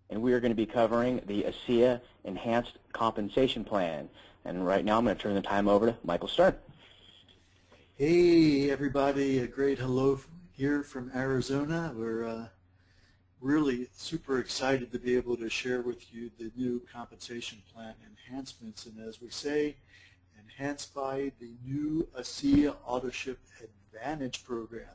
and we are going to be covering the ASEA Enhanced Compensation Plan. And right now I'm going to turn the time over to Michael Stern. Hey everybody, a great hello here from Arizona. We're really super excited to be able to share with you the new compensation plan enhancements, and as we say, enhanced by the new ASEA Autoship Advantage program.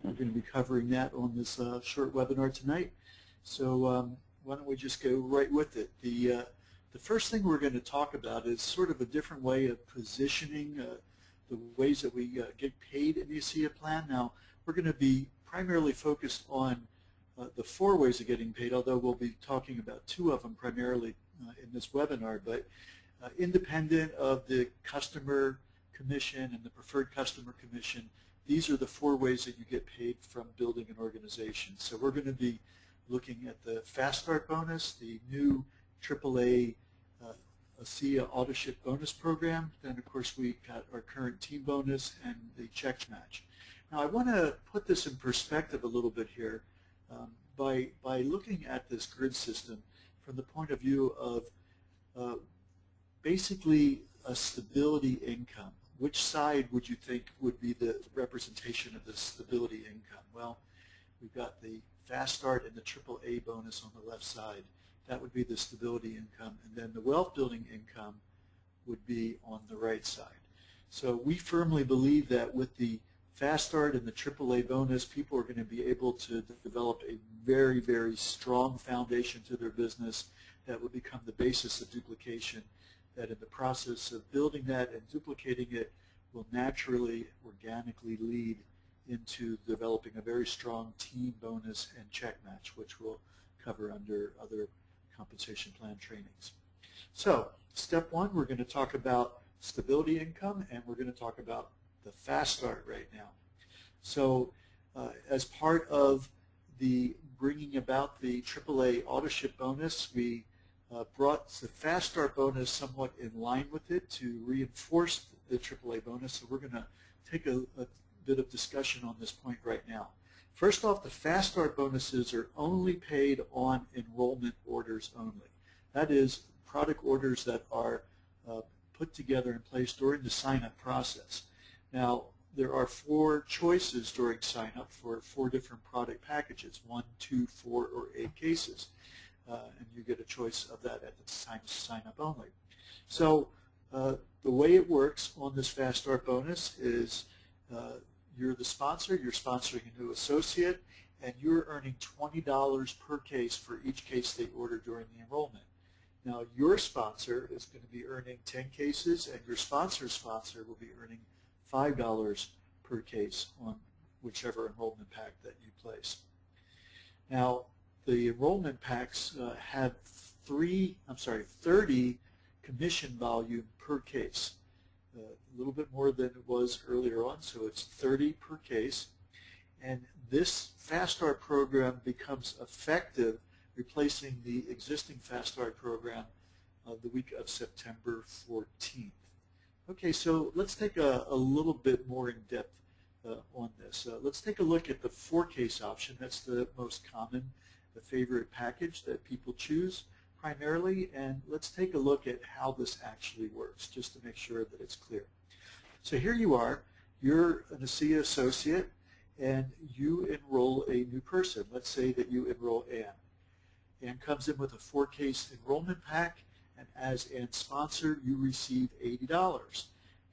We're going to be covering that on this short webinar tonight. So why don't we just go right with it. The first thing we're going to talk about is sort of a different way of positioning the ways that we get paid in the ASEA plan. Now, we're going to be primarily focused on the 4 ways of getting paid, although we'll be talking about 2 of them primarily in this webinar. But independent of the customer commission and the preferred customer commission, these are the 4 ways that you get paid from building an organization. So we're going to be looking at the Fast Start bonus, the new AAA ASEA Autoship bonus program. Then, of course, we got our current team bonus and the check match. Now, I want to put this in perspective a little bit here by looking at this grid system from the point of view of basically a stability income. Which side would you think would be the representation of the stability income? Well, we've got the Fast Start and the AAA bonus on the left side. That would be the stability income, and then the wealth building income would be on the right side. So we firmly believe that with the Fast Start and the AAA bonus, people are going to be able to develop a very, very strong foundation to their business that will become the basis of duplication, that in the process of building that and duplicating it will naturally, organically lead into developing a very strong team bonus and check match, which we'll cover under other compensation plan trainings. So, step 1, we're going to talk about stability income, and we're going to talk about the Fast Start right now. So, as part of the bringing about the AAA Autoship bonus, we brought the Fast Start bonus somewhat in line with it to reinforce the AAA bonus. So we're going to take a bit of discussion on this point right now. First off, the Fast Start bonuses are only paid on enrollment orders only. That is, product orders that are put together and placed during the sign-up process. Now, there are 4 choices during sign-up for 4 different product packages, 1, 2, 4, or 8 cases. And you get a choice of that at the time to sign up only. So the way it works on this Fast Start bonus is you're the sponsor, you're sponsoring a new associate, and you're earning $20 per case for each case they order during the enrollment. Now, your sponsor is going to be earning 10 cases, and your sponsor's sponsor will be earning $5 per case on whichever enrollment pack that you place. Now, the enrollment packs have 30 commission volume per case. A little bit more than it was earlier on, so it's 30 per case. And this Fast Start program becomes effective, replacing the existing Fast Start program the week of September 14th. Okay, so let's take a little bit more in depth on this. Let's take a look at the 4-case option. That's the most common, the favorite package that people choose primarily, and let's take a look at how this actually works, just to make sure that it's clear. So here you are, you're an ASEA associate, and you enroll a new person. Let's say that you enroll Ann. Ann comes in with a 4-case enrollment pack, and as Ann's sponsor, you receive $80.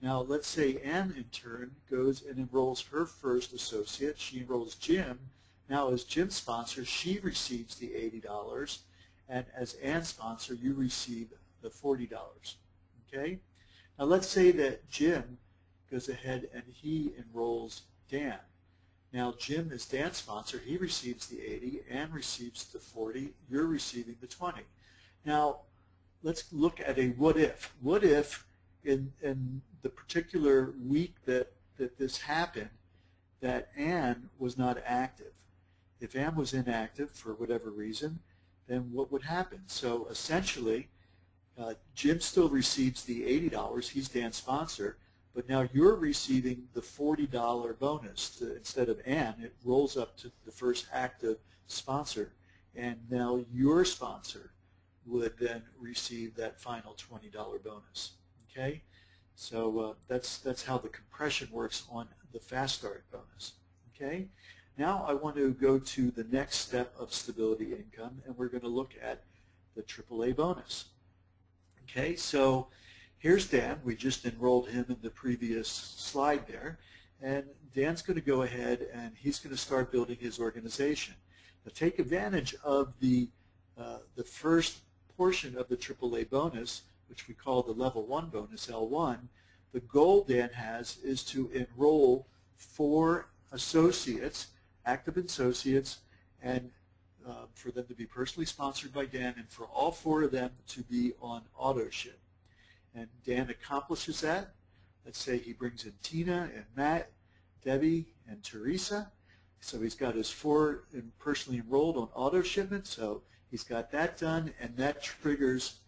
Now, let's say Ann, in turn, goes and enrolls her first associate. She enrolls Jim. Now, as Jim's sponsor, she receives the $80, and as Ann's sponsor, you receive the $40. Okay? Now, let's say that Jim goes ahead and he enrolls Dan. Now, Jim is Dan's sponsor. He receives the 80. Ann receives the 40. You're receiving the 20. Now, let's look at a what if. What if in the particular week that this happened, that Ann was not active? If Ann was inactive for whatever reason, then what would happen? So essentially, Jim still receives the $80. He's Dan's sponsor, but now you're receiving the $40 bonus. Instead of Ann, it rolls up to the first active sponsor, and now your sponsor would then receive that final $20 bonus. Okay, so that's how the compression works on the Fast Start bonus. Okay, now I want to go to the next step of stability income, and we're going to look at the AAA bonus. Okay, so here's Dan. We just enrolled him in the previous slide there, and Dan's going to go ahead and he's going to start building his organization. Now take advantage of the first portion of the AAA bonus, which we call the level 1 bonus, L1. The goal Dan has is to enroll 4 associates, active associates, and for them to be personally sponsored by Dan, and for all 4 of them to be on auto ship. And Dan accomplishes that. Let's say he brings in Tina and Matt, Debbie, and Teresa. So he's got his 4 personally enrolled on auto shipment. So he's got that done, and that triggers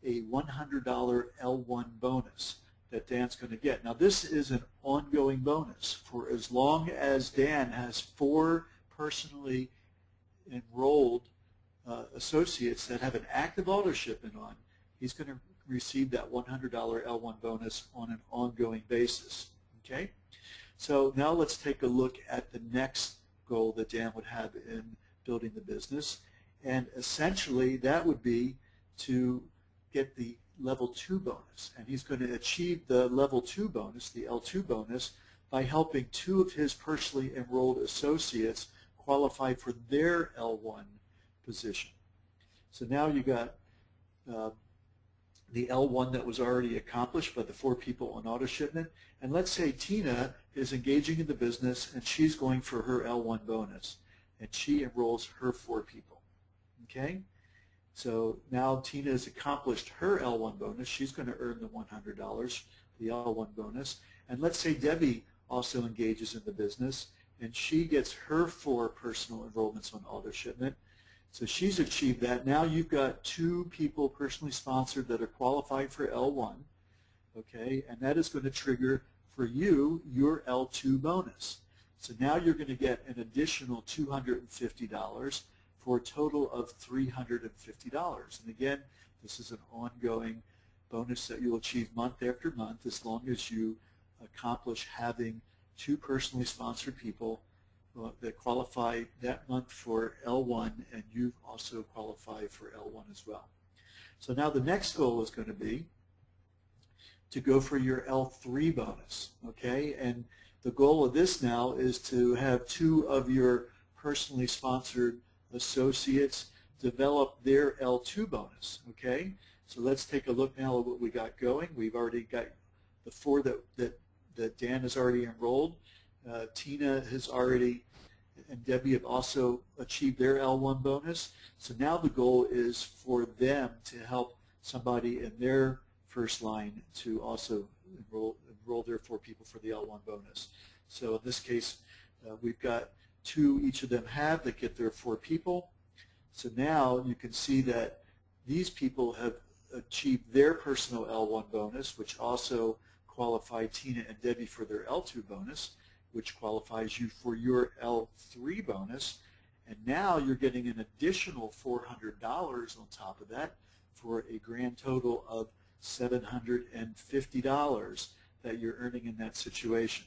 a $100 L1 bonus that Dan's going to get. Now this is an ongoing bonus for as long as Dan has 4 personally enrolled associates that have an active auto shipment on. He's going to receive that $100 L1 bonus on an ongoing basis. Okay, so now let's take a look at the next goal that Dan would have in building the business, and essentially that would be to get the level 2 bonus, and he's going to achieve the level 2 bonus, the L2 bonus, by helping 2 of his personally enrolled associates qualify for their L1 position. So now you got the L1 that was already accomplished by the 4 people on auto shipment, and let's say Tina is engaging in the business and she's going for her L1 bonus, and she enrolls her 4 people. Okay, so now Tina has accomplished her L1 bonus. She's going to earn the $100, the L1 bonus, and let's say Debbie also engages in the business and she gets her 4 personal enrollments on auto shipment. So she's achieved that. Now you've got 2 people personally sponsored that are qualified for L1, okay, and that is going to trigger for you your L2 bonus. So now you're going to get an additional $250 for a total of $350. And again, this is an ongoing bonus that you'll achieve month after month as long as you accomplish having 2 personally sponsored people that qualify that month for L1, and you also qualify for L1 as well. So now the next goal is going to be to go for your L3 bonus, okay? And the goal of this now is to have 2 of your personally sponsored associates develop their L2 bonus, okay? So let's take a look now at what we got going. We've already got the 4 that Dan has already enrolled. Tina has already, and Debbie have also achieved their L1 bonus. So now the goal is for them to help somebody in their first line to also enroll their 4 people for the L1 bonus. So in this case, we've got 2 each of them have that get their 4 people. So now you can see that these people have achieved their personal L1 bonus, which also qualified Tina and Debbie for their L2 bonus, which qualifies you for your L3 bonus. And now you're getting an additional $400 on top of that for a grand total of $750 that you're earning in that situation.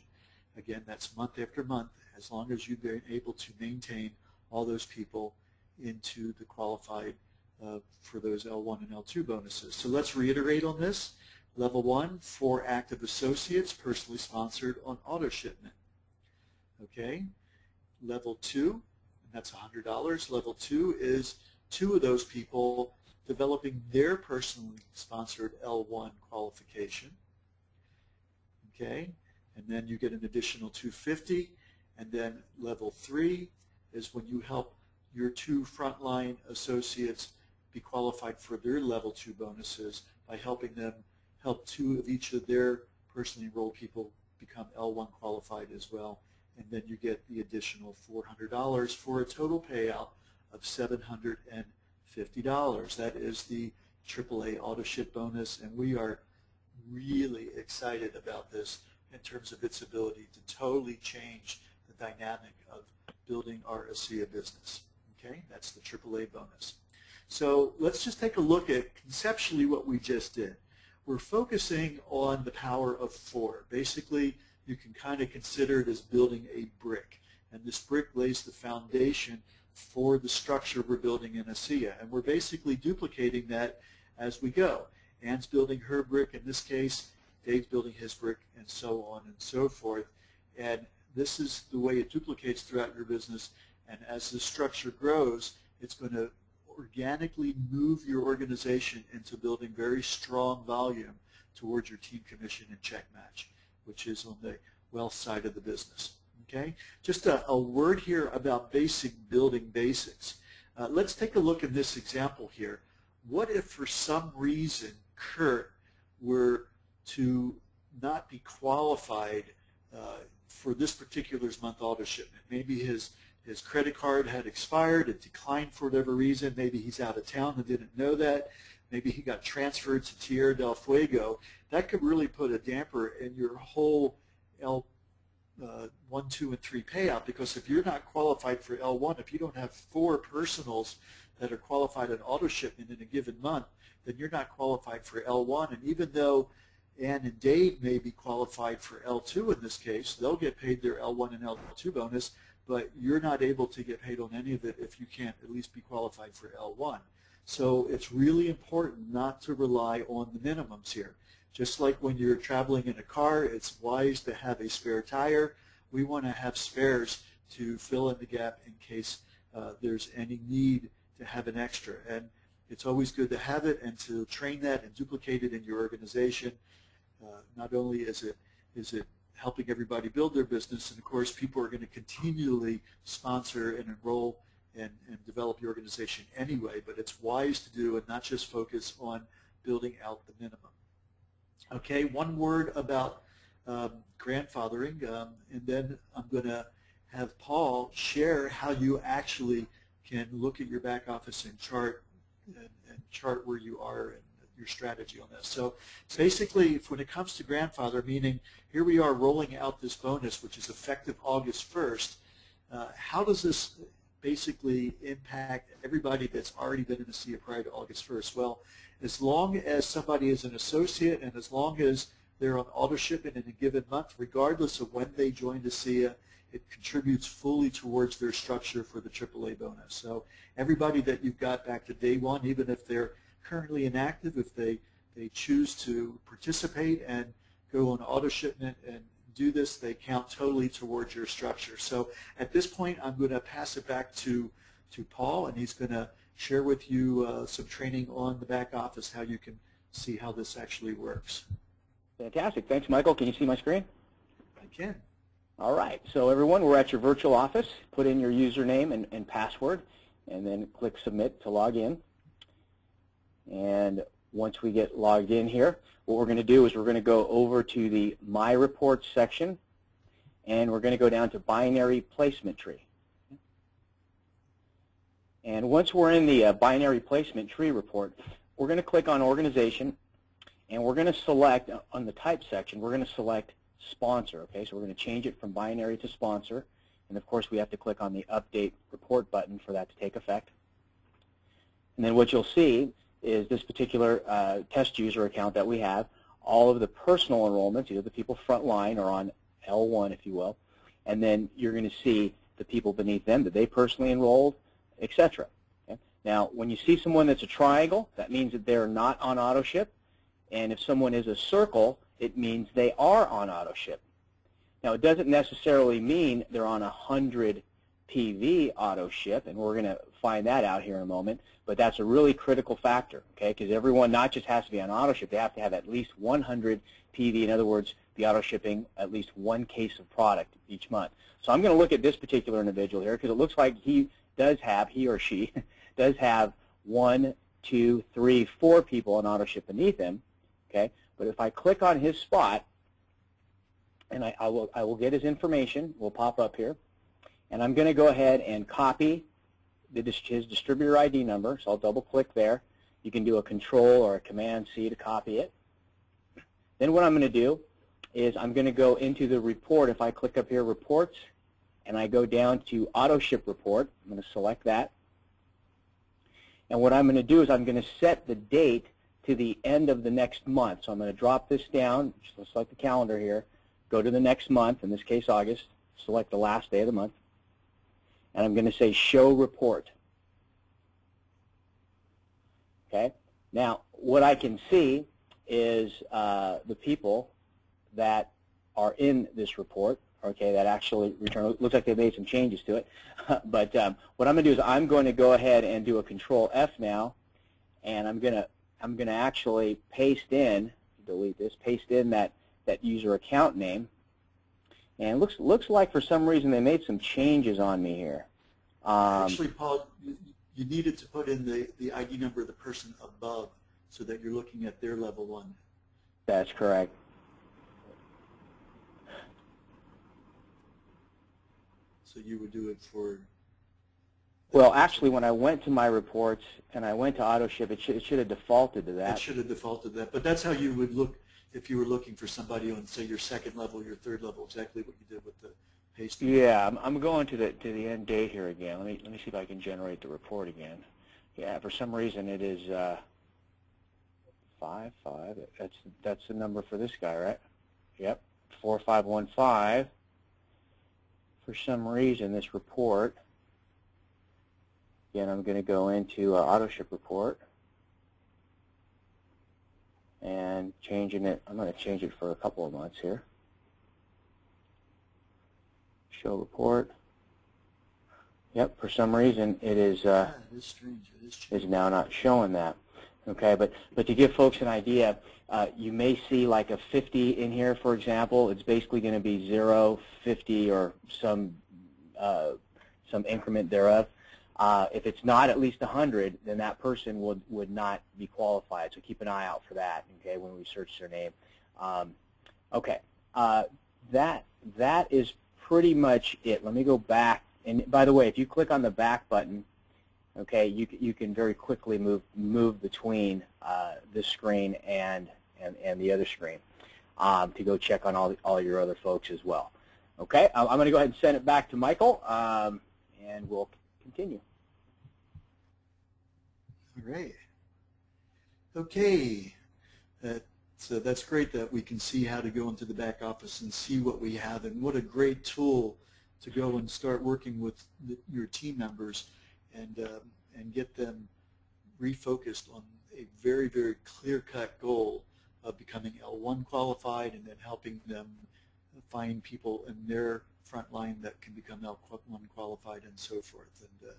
Again, that's month after month, as long as you've been able to maintain all those people into the qualified for those L1 and L2 bonuses. So let's reiterate on this. Level 1, 4 active associates personally sponsored on auto shipment. Okay. Level 2, and that's $100. Level 2 is 2 of those people developing their personally sponsored L1 qualification. Okay. And then you get an additional $250. And then level 3 is when you help your 2 frontline associates be qualified for their level 2 bonuses by helping them help 2 of each of their personally enrolled people become L1 qualified as well. And then you get the additional $400 for a total payout of $750. That is the AAA auto ship bonus, and we are really excited about this in terms of its ability to totally change the dynamic of building our ASEA business. Okay, that's the AAA bonus. So let's just take a look at conceptually what we just did. We're focusing on the power of 4. Basically, you can kind of consider it as building a brick. And this brick lays the foundation for the structure we're building in ASEA. And we're basically duplicating that as we go. Anne's building her brick in this case, Dave's building his brick, and so on and so forth. And this is the way it duplicates throughout your business. And as the structure grows, it's going to organically move your organization into building very strong volume towards your team commission and check match, which is on the wealth side of the business. Okay, just a word here about basic building basics. Let's take a look at this example here. What if for some reason Kurt were to not be qualified for this particular month auto shipment? Maybe his credit card had expired, it declined for whatever reason, maybe he's out of town and didn't know that, maybe he got transferred to Tierra del Fuego. That could really put a damper in your whole L1, 2, and 3 payout, because if you're not qualified for L1, if you don't have 4 personals that are qualified on auto shipment in a given month, then you're not qualified for L1. And even though Ann and Dave may be qualified for L2 in this case, they'll get paid their L1 and L2 bonus, but you're not able to get paid on any of it if you can't at least be qualified for L1. So it's really important not to rely on the minimums here. Just like when you're traveling in a car, it's wise to have a spare tire. We want to have spares to fill in the gap in case there's any need to have an extra. And it's always good to have it and to train that and duplicate it in your organization. Not only is it helping everybody build their business, and of course people are going to continually sponsor and enroll and develop your organization anyway, but it's wise to do and not just focus on building out the minimum. Okay, one word about grandfathering, and then I'm going to have Paul share how you actually can look at your back office and chart where you are and your strategy on this. So basically, when it comes to grandfather, meaning here we are rolling out this bonus, which is effective August 1st, how does this basically impact everybody that's already been in ASEA prior to August 1st? Well, as long as somebody is an associate and as long as they're on auto shipment in a given month, regardless of when they joined ASEA, it contributes fully towards their structure for the AAA bonus. So everybody that you've got back to day one, even if they're currently inactive, if they choose to participate and go on auto shipment and do this, they count totally towards your structure. So at this point, I'm going to pass it back to Paul, and he's going to share with you some training on the back office, how you can see how this actually works. Fantastic. Thanks, Michael. Can you see my screen? I can. All right. So everyone, we're at your virtual office. Put in your username and password, and then click Submit to log in. And once we get logged in here, what we're going to do is we're going to go over to the My Reports section, and we're going to go down to Binary Placement Tree. And once we're in the Binary Placement Tree report, we're going to click on Organization, and we're going to select, on the Type section, we're going to select Sponsor. Okay, so we're going to change it from Binary to Sponsor, and of course we have to click on the Update Report button for that to take effect. And then what you'll see is this particular test user account that we have, all of the personal enrollments, either the people front line or on L1, if you will, and then you're going to see the people beneath them that they personally enrolled, etc. Okay? Now, when you see someone that's a triangle, that means that they're not on auto ship, and if someone is a circle, it means they are on auto ship. Now, it doesn't necessarily mean they're on 100 PV auto ship, and we're going to find that out here in a moment, but that's a really critical factor, okay, because everyone not just has to be on auto ship, they have to have at least 100 PV, in other words, be auto shipping at least one case of product each month. So I'm going to look at this particular individual here because it looks like he or she does have 1, 2, 3, 4 people on auto ship beneath him, okay, but if I click on his spot, and I will get his information, will pop up here, and I'm going to go ahead and copy his distributor ID number, so I'll double-click there. You can do a Control or a Command-C to copy it. Then what I'm going to do is I'm going to go into the report. If I click up here, Reports, and I go down to Auto Ship Report, I'm going to select that. And what I'm going to do is I'm going to set the date to the end of the next month. So I'm going to drop this down, just select the calendar here, go to the next month, in this case August, select the last day of the month, and I'm going to say Show Report. Okay. Now, what I can see is the people that are in this report, okay, that actually return. It looks like they made some changes to it. But what I'm going to do is I'm going to go ahead and do a Control F now, and I'm going to actually paste in, delete this, paste in that user account name. And it looks like for some reason they made some changes on me here. Actually, Paul, you needed to put in the ID number of the person above so that you're looking at their level 1. That's correct. So you would do it for... Well, actually, when I went to my reports and I went to AutoShip, it should have defaulted to that. It should have defaulted to that. But that's how you would look if you were looking for somebody on, say, your second level, your third level, exactly what you did with the paste. Yeah, I'm going to the end date here again. Let me see if I can generate the report again. Yeah, for some reason it is 55. That's the number for this guy, right? Yep, 4515. For some reason, this report. Again, I'm going to go into our AutoShip report and changing it. I'm going to change it for a couple of months here. Show report. Yep, for some reason it is it is strange. It is now not showing that. Okay, but to give folks an idea, you may see like a 50 in here, for example. It's basically going to be 0, 50, or some increment thereof. If it's not at least 100, then that person would not be qualified. So keep an eye out for that. Okay, when we search their name. Okay, that is pretty much it. Let me go back. And by the way, if you click on the back button, okay, you can very quickly move between this screen and the other screen to go check on all your other folks as well. Okay, I'm going to go ahead and send it back to Michael, and we'll continue. All right. Okay. So that's great that we can see how to go into the back office and see what we have, and what a great tool to go and start working with your team members and get them refocused on a very, very clear-cut goal of becoming L1 qualified, and then helping them find people in their front line that can become L1 qualified and so forth. And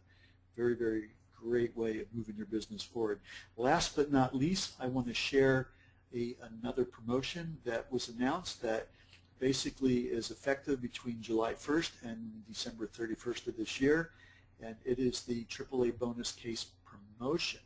very, very great way of moving your business forward. Last but not least, I want to share another promotion that was announced that basically is effective between July 1st and December 31st of this year, and it is the AAA bonus case promotion.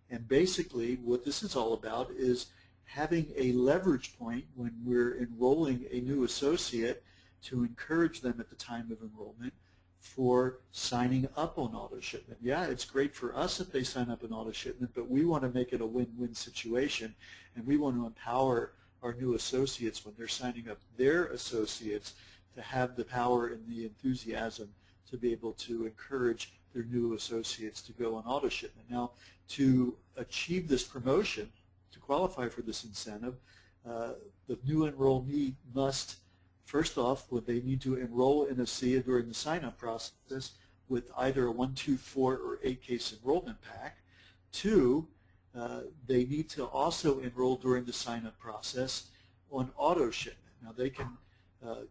And basically what this is all about is having a leverage point when we're enrolling a new associate to encourage them at the time of enrollment for signing up on auto shipment. Yeah, it's great for us if they sign up on auto shipment, but we want to make it a win-win situation, and we want to empower our new associates when they're signing up their associates to have the power and the enthusiasm to be able to encourage their new associates to go on auto shipment. Now, to achieve this promotion, to qualify for this incentive, the new enrollee must, first off, they need to enroll in ASEA during the sign-up process with either a 1, 2, 4, or 8 case enrollment pack. 2, they need to also enroll during the sign-up process on auto shipment. Now, they can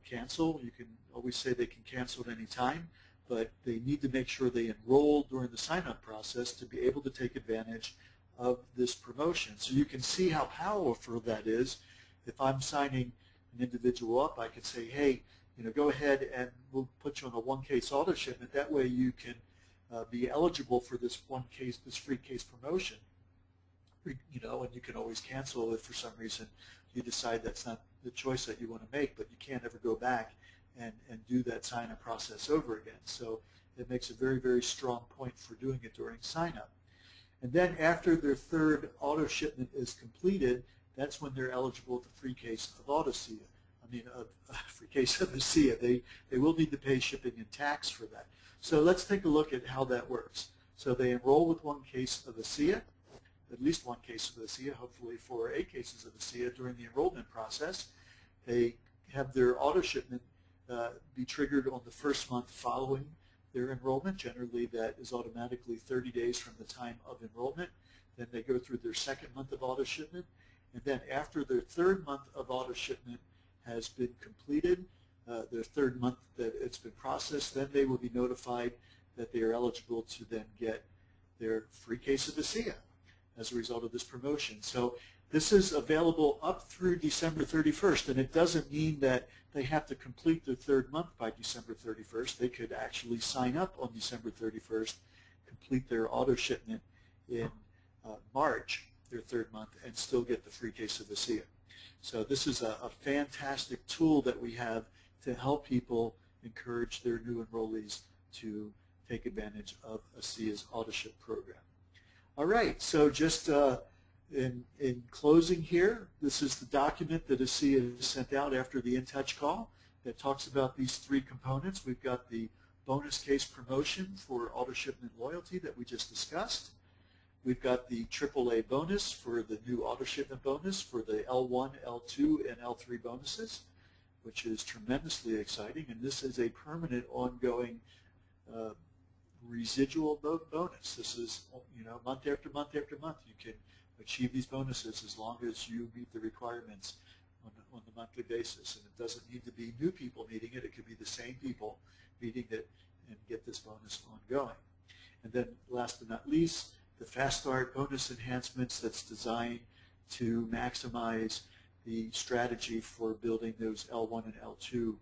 cancel. You can always say they can cancel at any time, but they need to make sure they enroll during the sign-up process to be able to take advantage of this promotion. So you can see how powerful that is. If I'm signing an individual up, I could say, hey, go ahead and we'll put you on a 1-case auto shipment. That way you can be eligible for this this free case promotion. And you can always cancel if for some reason you decide that's not the choice that you want to make, but you can't ever go back and do that sign-up process over again. So it makes a very, very strong point for doing it during sign-up. And then after their 3rd auto shipment is completed, that's when they're eligible for free case of ASEA. Free case of ASEA. They will need to pay shipping and tax for that. So let's take a look at how that works. So they enroll with one case of ASEA, at least one case of ASEA, hopefully 4 or 8 cases of ASEA during the enrollment process. They have their auto shipment be triggered on the first month following their enrollment. Generally, that is automatically 30 days from the time of enrollment. Then they go through their second month of auto shipment. And then after their third month of auto shipment has been completed, their third month that it's been processed, then they will be notified that they are eligible to then get their free case of ASEA as a result of this promotion. So this is available up through December 31st, and it doesn't mean that they have to complete their third month by December 31st. They could actually sign up on December 31st, complete their auto shipment in March, their third month, and still get the free case of ASEA. So this is a fantastic tool that we have to help people encourage their new enrollees to take advantage of ASEA's auto ship program. All right, so just in closing here, this is the document that ASEA sent out after the InTouch call that talks about these 3 components. We've got the bonus case promotion for auto shipment loyalty that we just discussed. We've got the AAA bonus for the new auto shipment bonus for the L1, L2, and L3 bonuses, which is tremendously exciting. And this is a permanent, ongoing residual bonus. This is, month after month after month. You can achieve these bonuses as long as you meet the requirements on the monthly basis. And it doesn't need to be new people meeting it. It could be the same people meeting it and get this bonus ongoing. And then last but not least, the Fast Start bonus enhancements that's designed to maximize the strategy for building those L1 and L2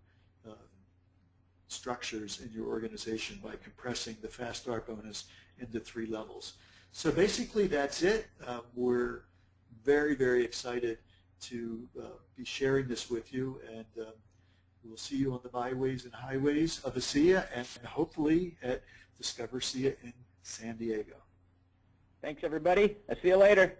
structures in your organization by compressing the Fast Start bonus into 3 levels. So basically that's it. We're very, very excited to be sharing this with you, and we'll see you on the byways and highways of ASEA and hopefully at Discover ASEA in San Diego. Thanks, everybody. I'll see you later.